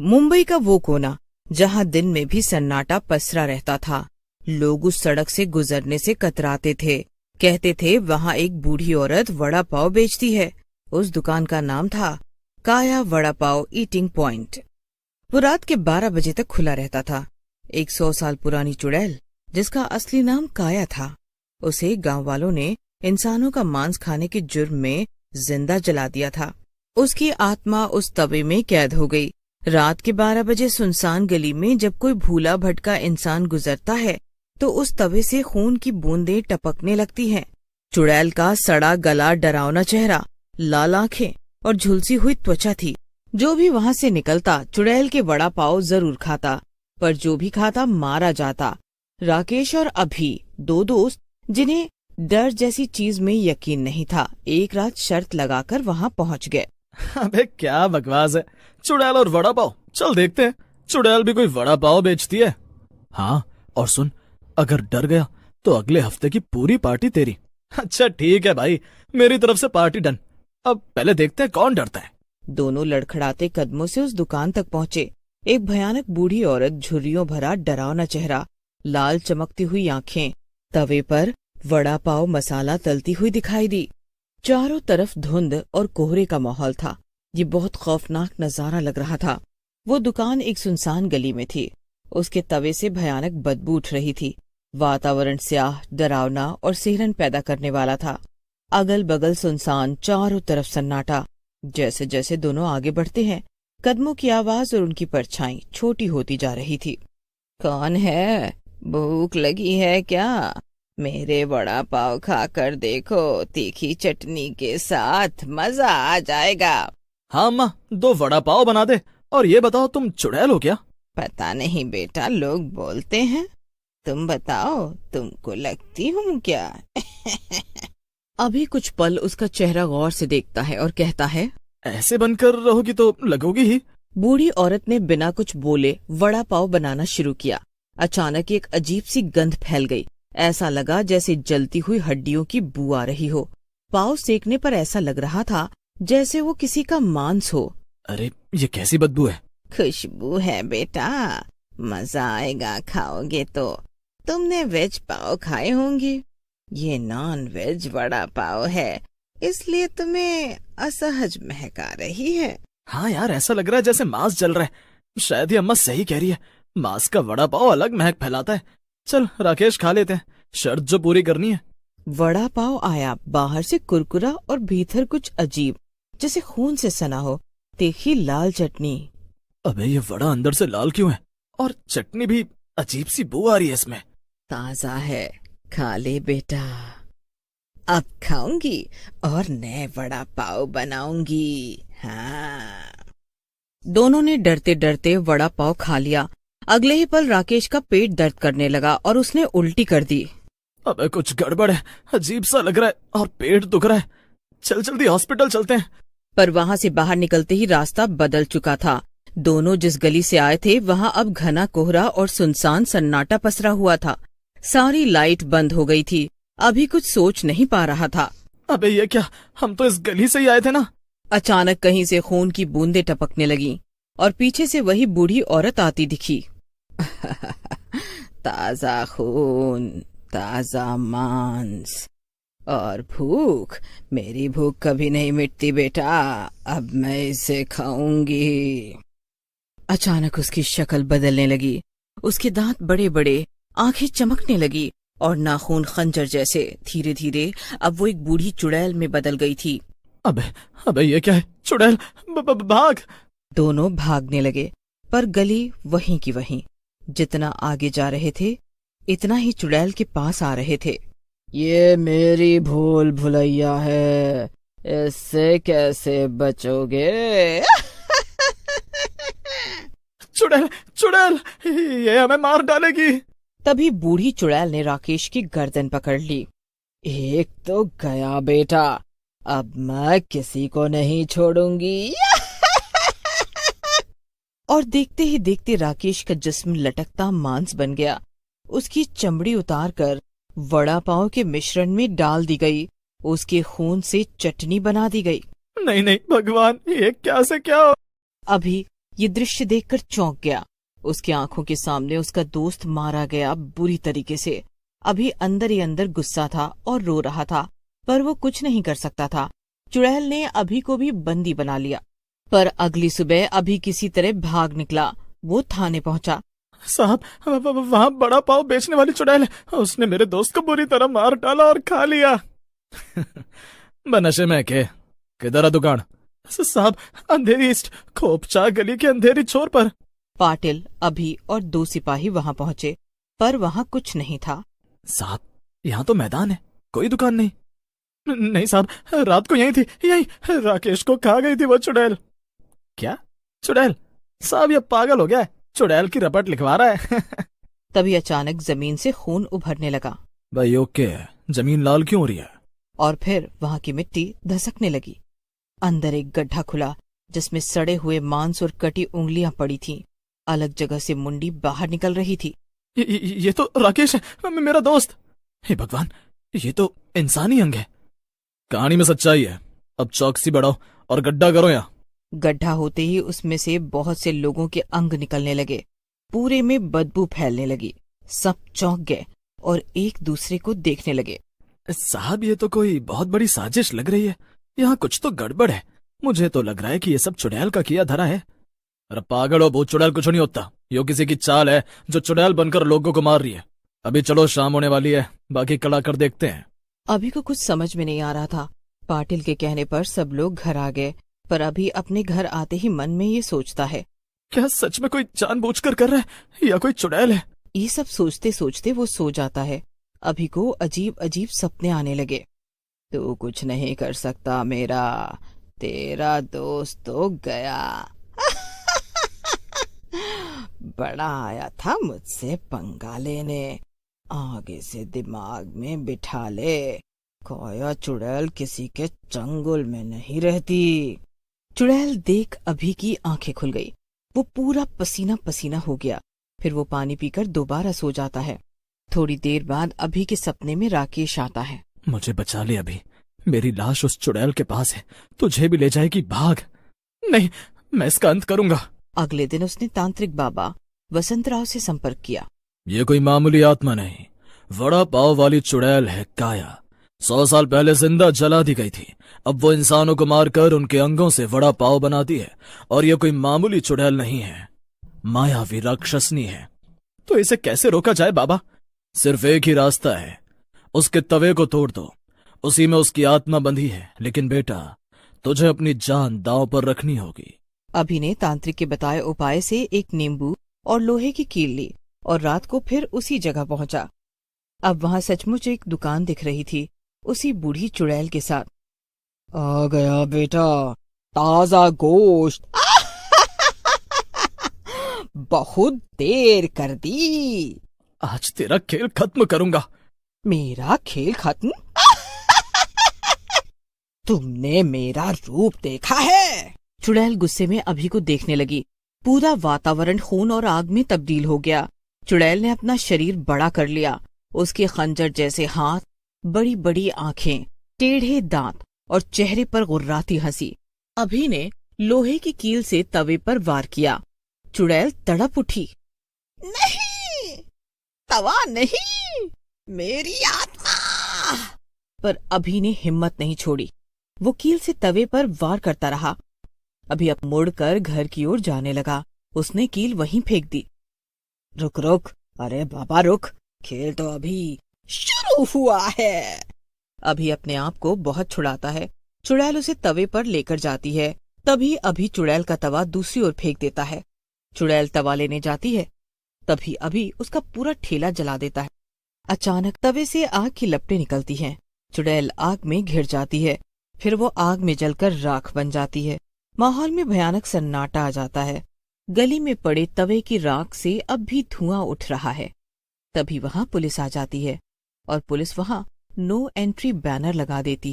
मुंबई का वो कोना जहाँ दिन में भी सन्नाटा पसरा रहता था। लोग उस सड़क से गुजरने से कतराते थे। कहते थे वहाँ एक बूढ़ी औरत वड़ा पाव बेचती है। उस दुकान का नाम था काया वड़ा पाव ईटिंग पॉइंट। वो रात के 12 बजे तक खुला रहता था। 100 साल पुरानी चुड़ैल, जिसका असली नाम काया था, उसे गांव वालों ने इंसानों का मांस खाने के जुर्म में जिंदा जला दिया था। उसकी आत्मा उस तवे में कैद हो गई। रात के 12 बजे सुनसान गली में जब कोई भूला भटका इंसान गुजरता है तो उस तवे से खून की बूंदें टपकने लगती हैं। चुड़ैल का सड़ा गला, डरावना चेहरा, लाल आंखें और झुलसी हुई त्वचा थी। जो भी वहां से निकलता चुड़ैल के वड़ा पाव जरूर खाता, पर जो भी खाता मारा जाता। राकेश और अभी, 2 दोस्त जिन्हें डर जैसी चीज में यकीन नहीं था, एक रात शर्त लगाकर वहां पहुंच गए। अबे क्या बकवास है, चुड़ैल और वड़ा पाव। चल देखते हैं, चुड़ैल भी कोई वड़ा पाव बेचती है। हाँ, और सुन, अगर डर गया तो अगले हफ्ते की पूरी पार्टी तेरी। अच्छा ठीक है भाई, मेरी तरफ से पार्टी डन। अब पहले देखते हैं कौन डरता है। दोनों लड़खड़ाते कदमों से उस दुकान तक पहुंचे। एक भयानक बूढ़ी औरत, झुर्रियों भरा डरावना चेहरा, लाल चमकती हुई आंखें, तवे पर वड़ा पाव मसाला तलती हुई दिखाई दी। चारों तरफ धुंध और कोहरे का माहौल था। ये बहुत खौफनाक नजारा लग रहा था। वो दुकान एक सुनसान गली में थी। उसके तवे से भयानक बदबू उठ रही थी। वातावरण स्याह, डरावना और सिहरन पैदा करने वाला था। अगल बगल सुनसान, चारों तरफ सन्नाटा। जैसे जैसे दोनों आगे बढ़ते हैं, कदमों की आवाज और उनकी परछाई छोटी होती जा रही थी। कौन है? भूख लगी है क्या? मेरे वड़ा पाव खाकर देखो, तीखी चटनी के साथ मजा आ जाएगा। हाँ अम्मा, 2 वड़ा पाव बना दे। और ये बताओ, तुम चुड़ैल हो क्या? पता नहीं बेटा, लोग बोलते हैं। तुम बताओ, तुमको लगती हूँ क्या? अभी कुछ पल उसका चेहरा गौर से देखता है और कहता है, ऐसे बनकर रहोगी तो लगोगी ही। बूढ़ी औरत ने बिना कुछ बोले वड़ा पाव बनाना शुरू किया। अचानक एक अजीब सी गंध फैल गई। ऐसा लगा जैसे जलती हुई हड्डियों की बू आ रही हो। पाव सेकने पर ऐसा लग रहा था जैसे वो किसी का मांस हो। अरे ये कैसी बदबू है? खुशबू है बेटा, मजा आएगा खाओगे तो। तुमने वेज पाव खाए होंगे, ये नॉन वेज वड़ा पाव है, इसलिए तुम्हें असहज महका रही है। हाँ यार, ऐसा लग रहा है जैसे मांस जल रहा है। शायद ये अम्मा सही कह रही है, मांस का वड़ा पाव अलग महक फैलाता है। चल राकेश, खा लेते हैं, शर्त जो पूरी करनी है। वड़ा पाव आया, बाहर से कुरकुरा और भीतर कुछ अजीब, जैसे खून से सना हो। तीखी लाल चटनी। अबे ये वड़ा अंदर से लाल क्यों है? और चटनी भी अजीब सी बू आ रही है इसमें। ताजा है, खा ले बेटा। अब खाऊंगी और नए वड़ा पाव बनाऊंगी। हाँ। दोनों ने डरते डरते वड़ा पाव खा लिया। अगले ही पल राकेश का पेट दर्द करने लगा और उसने उल्टी कर दी। अबे कुछ गड़बड़ है, अजीब सा लग रहा है और पेट दुख रहा है। चल जल्दी हॉस्पिटल चलते हैं। पर वहां से बाहर निकलते ही रास्ता बदल चुका था। दोनों जिस गली से आए थे वहां अब घना कोहरा और सुनसान सन्नाटा पसरा हुआ था। सारी लाइट बंद हो गई थी। अभी कुछ सोच नहीं पा रहा था। अबे ये क्या, हम तो इस गली से ही आए थे ना। अचानक कहीं से खून की बूंदें टपकने लगीं और पीछे से वही बूढ़ी औरत आती दिखी। ताजा खून, ताजा मांस और भूख। मेरी भूख कभी नहीं मिटती बेटा, अब मैं इसे खाऊंगी। अचानक उसकी शक्ल बदलने लगी। उसके दांत बड़े बड़े, आंखें चमकने लगी और नाखून खंजर जैसे। धीरे धीरे अब वो एक बूढ़ी चुड़ैल में बदल गई थी। अबे ये क्या है? चुड़ैल, भाग। दोनों भागने लगे, पर गली वहीं की वहीं। जितना आगे जा रहे थे इतना ही चुड़ैल के पास आ रहे थे। ये मेरी भूल भुलैया है, इससे कैसे बचोगे? चुड़ैल, चुड़ैल, ये हमें मार डालेगी। तभी बूढ़ी चुड़ैल ने राकेश की गर्दन पकड़ ली। एक तो गया बेटा, अब मैं किसी को नहीं छोड़ूंगी। और देखते ही देखते राकेश का जिस्म लटकता मांस बन गया। उसकी चमड़ी उतारकर वड़ा पाव के मिश्रण में डाल दी गई। उसके खून से चटनी बना दी गई। नहीं नहीं भगवान, ये क्या से क्या हो? अभी ये दृश्य देखकर चौंक गया। उसकी आंखों के सामने उसका दोस्त मारा गया बुरी तरीके से। अभी अंदर ही अंदर गुस्सा था और रो रहा था, पर वो कुछ नहीं कर सकता था। चुड़ैल ने अभी को भी बंदी बना लिया, पर अगली सुबह अभी किसी तरह भाग निकला। वो थाने पहुंचा। साहब, वहाँ बड़ा पाव बेचने वाली चुड़ैल है। उसने मेरे दोस्त को बुरी तरह मार डाला और खा लिया। बनशे में के किधर है दुकान? साहब, अंधेरी ईस्ट खोपचा गली के अंधेरी छोर पर। पाटिल, अभी और 2 सिपाही वहां पहुंचे, पर वहां कुछ नहीं था। साहब, यहाँ तो मैदान है, कोई दुकान नहीं। नहीं साहब, रात को यही थी, यही राकेश को खा गई थी वो चुड़ैल। क्या चुड़ैल? साहब, ये पागल हो गया है, चुड़ैल की रपट लिखवा रहा है। तभी अचानक जमीन से खून उभरने लगा। भाई ओके, जमीन लाल क्यों हो रही है? और फिर वहां की मिट्टी धसकने लगी। अंदर एक गड्ढा खुला जिसमें सड़े हुए मांस और कटी उंगलियां पड़ी थीं। अलग जगह से मुंडी बाहर निकल रही थी। ये तो राकेश है, मेरा दोस्त। हे भगवान, ये तो इंसानी अंग है। कहानी में सच्चाई है। अब चौकसी बढ़ाओ और गड्ढा करो यहाँ। गड्ढा होते ही उसमें से बहुत से लोगों के अंग निकलने लगे। पूरे में बदबू फैलने लगी। सब चौंक गए और एक दूसरे को देखने लगे। साहब, ये तो कोई बहुत बड़ी साजिश लग रही है। यहाँ कुछ तो गड़बड़ है। मुझे तो लग रहा है कि ये सब चुड़ैल का किया धरा है। अरे पागल हो, भूत चुड़ैल कुछ नहीं होता। यो किसी की चाल है जो चुड़ैल बनकर लोगों को मार रही है। अभी चलो, शाम होने वाली है, बाकी कड़ा कर देखते हैं। अभी को कुछ समझ में नहीं आ रहा था। पाटिल के कहने पर सब लोग घर आ गए, पर अभी अपने घर आते ही मन में ये सोचता है, क्या सच में कोई जानबूझकर कर रहा है या कोई चुड़ैल है? ये सब सोचते सोचते वो सो जाता है। अभी को अजीब अजीब सपने आने लगे। तू कुछ नहीं कर सकता मेरा, तेरा दोस्त तो गया। बड़ा आया था मुझसे पंगा लेने, आगे से दिमाग में बिठा ले। खोया चुड़ैल किसी के चंगुल में नहीं रहती। चुड़ैल देख अभी की आंखें खुल गई। वो पूरा पसीना पसीना हो गया। फिर वो पानी पीकर दोबारा सो जाता है। थोड़ी देर बाद अभी के सपने में राकेश आता है। मुझे बचा ले अभी, मेरी लाश उस चुड़ैल के पास है, तुझे भी ले जाएगी, भाग। नहीं, मैं इसका अंत करूंगा। अगले दिन उसने तांत्रिक बाबा वसंतराव से संपर्क किया। ये कोई मामूली आत्मा नहीं, वड़ा पाव वाली चुड़ैल है काया। 100 साल पहले जिंदा जला दी गई थी। अब वो इंसानों को मारकर उनके अंगों से वड़ा पाव बनाती है। और ये कोई मामूली चुड़ैल नहीं है, मायावी राक्षसनी है। तो इसे कैसे रोका जाए बाबा? सिर्फ एक ही रास्ता है, उसके तवे को तोड़ दो, उसी में उसकी आत्मा बंधी है। लेकिन बेटा, तुझे अपनी जान दांव पर रखनी होगी। अभी ने तांत्रिक के बताए उपाय से एक नींबू और लोहे की कील ली और रात को फिर उसी जगह पहुंचा। अब वहां सचमुच एक दुकान दिख रही थी, उसी बूढ़ी चुड़ैल के साथ। आ गया बेटा, ताजा गोश्त। बहुत देर कर दी, आज तेरा खेल खत्म करूंगा। मेरा खेल खत्म? तुमने मेरा रूप देखा है? चुड़ैल गुस्से में अभी को देखने लगी। पूरा वातावरण खून और आग में तब्दील हो गया। चुड़ैल ने अपना शरीर बड़ा कर लिया। उसके खंजर जैसे हाथ, बड़ी बड़ी आंखें, टेढ़े दांत और चेहरे पर गुर्राती हंसी। अभी ने लोहे की कील से तवे पर वार किया। चुड़ैल तड़प उठी। नहीं, तवा नहीं, मेरी आत्मा। पर अभी ने हिम्मत नहीं छोड़ी। वो कील से तवे पर वार करता रहा। अभी अब मुड़कर घर की ओर जाने लगा। उसने कील वहीं फेंक दी। रुक रुक, अरे बाबा रुक, खेल तो अभी शुरू हुआ है। अभी अपने आप को बहुत छुड़ाता है। चुड़ैल उसे तवे पर लेकर जाती है। तभी अभी चुड़ैल का तवा दूसरी ओर फेंक देता है। चुड़ैल तवा लेने जाती है, तभी अभी उसका पूरा ठेला जला देता है। अचानक तवे से आग की लपटें निकलती हैं। चुड़ैल आग में घिर जाती है। फिर वो आग में जलकर राख बन जाती है। माहौल में भयानक सन्नाटा आ जाता है। गली में पड़े तवे की राख से अब भी धुआं उठ रहा है। तभी वहां पुलिस आ जाती है और पुलिस वहां नो एंट्री बैनर लगा देती है।